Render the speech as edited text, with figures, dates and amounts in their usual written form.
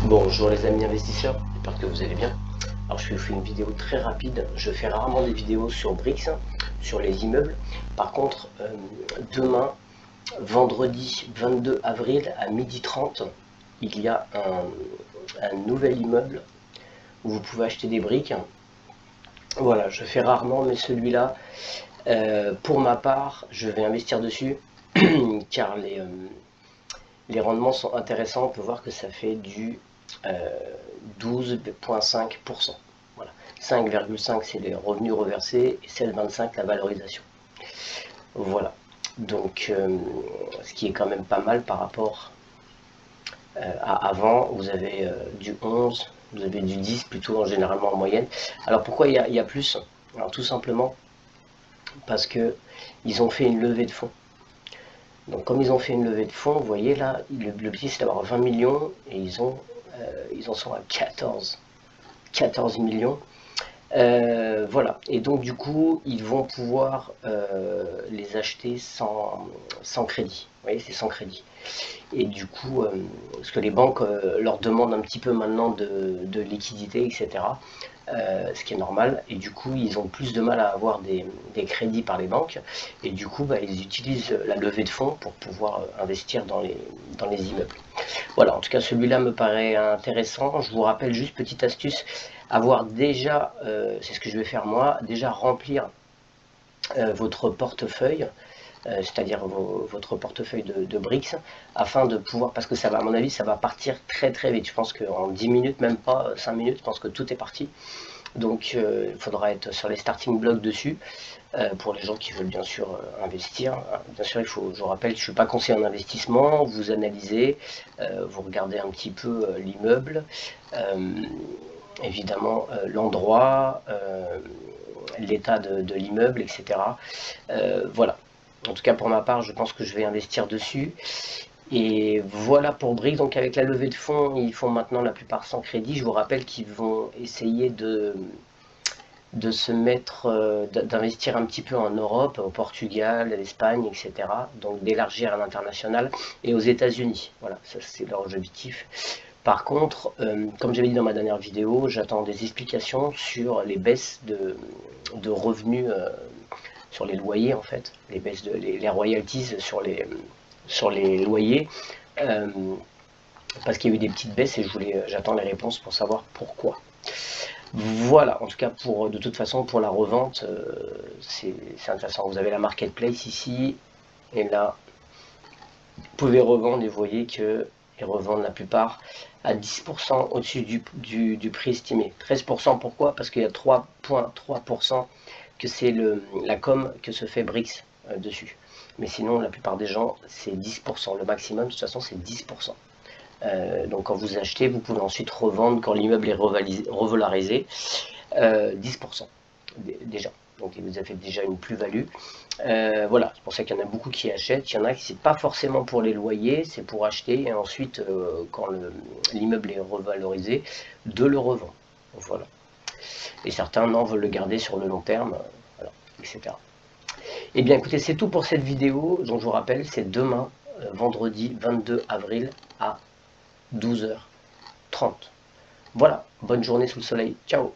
Bonjour les amis investisseurs, j'espère que vous allez bien. Alors je vais vous faire une vidéo très rapide. Je fais rarement des vidéos sur Brix, sur les immeubles. Par contre, demain, vendredi 22 avril à 12h30, il y a un nouvel immeuble où vous pouvez acheter des briques. Voilà, je fais rarement, mais celui-là, pour ma part, je vais investir dessus car les rendements sont intéressants. On peut voir que ça fait du 12,5%. Voilà. 5,5 c'est les revenus reversés et 7,25 la valorisation. Voilà. Donc, ce qui est quand même pas mal par rapport à avant. Vous avez du 11, vous avez du 10 plutôt généralement en moyenne. Alors pourquoi il y a plus? Alors tout simplement parce que ils ont fait une levée de fonds. Donc comme ils ont fait une levée de fonds, vous voyez là, l'objectif c'est d'avoir 20 millions et ils en sont à 14 millions. Voilà, et donc du coup ils vont pouvoir les acheter sans crédit. Vous voyez, c'est sans crédit. Et du coup, parce que les banques leur demandent un petit peu maintenant de liquidité, etc. Ce qui est normal, et du coup ils ont plus de mal à avoir des crédits par les banques, et du coup ils utilisent la levée de fonds pour pouvoir investir dans les immeubles. Voilà, en tout cas celui-là me paraît intéressant. Je vous rappelle juste, petite astuce, avoir déjà, c'est ce que je vais faire moi, déjà remplir votre portefeuille, c'est-à-dire votre portefeuille de Brix, afin de pouvoir, parce que ça va, à mon avis, ça va partir très très vite. Je pense qu'en 10 minutes, même pas 5 minutes, je pense que tout est parti. Donc il faudra être sur les starting blocks dessus, pour les gens qui veulent bien sûr investir. Bien sûr, je vous rappelle, je ne suis pas conseiller en investissement, vous analysez, vous regardez un petit peu l'immeuble, évidemment l'endroit, l'état de l'immeuble, etc. Voilà. En tout cas, pour ma part, je pense que je vais investir dessus. Et voilà pour Brix. Donc avec la levée de fonds, ils font maintenant la plupart sans crédit. Je vous rappelle qu'ils vont essayer de se mettre, d'investir un petit peu en Europe, au Portugal, à l'Espagne, etc. Donc d'élargir à l'international et aux États-Unis. Voilà, ça c'est leur objectif. Par contre, comme j'avais dit dans ma dernière vidéo, j'attends des explications sur les baisses de revenus, sur les loyers en fait, les baisses les royalties sur les loyers, parce qu'il y a eu des petites baisses et j'attends les réponses pour savoir pourquoi. Voilà, en tout cas de toute façon pour la revente, c'est intéressant. Vous avez la marketplace ici, et là vous pouvez revendre, et vous voyez que ils revendent la plupart à 10% au-dessus du prix estimé. 13%, pourquoi? Parce qu'il y a 3,3% que c'est la com que se fait Brix dessus. Mais sinon, la plupart des gens, c'est 10%. Le maximum, de toute façon, c'est 10%. Donc quand vous achetez, vous pouvez ensuite revendre quand l'immeuble est revalorisé, 10% déjà. Donc il vous a fait déjà une plus-value. Voilà, c'est pour ça qu'il y en a beaucoup qui achètent. Il y en a qui c'est pas forcément pour les loyers, c'est pour acheter et ensuite quand l'immeuble est revalorisé, de le revendre. Voilà. Et certains non, veulent le garder sur le long terme, voilà, etc. Et bien écoutez, c'est tout pour cette vidéo. Donc je vous rappelle, c'est demain, vendredi 22 avril à 12h30. Voilà, bonne journée sous le soleil. Ciao.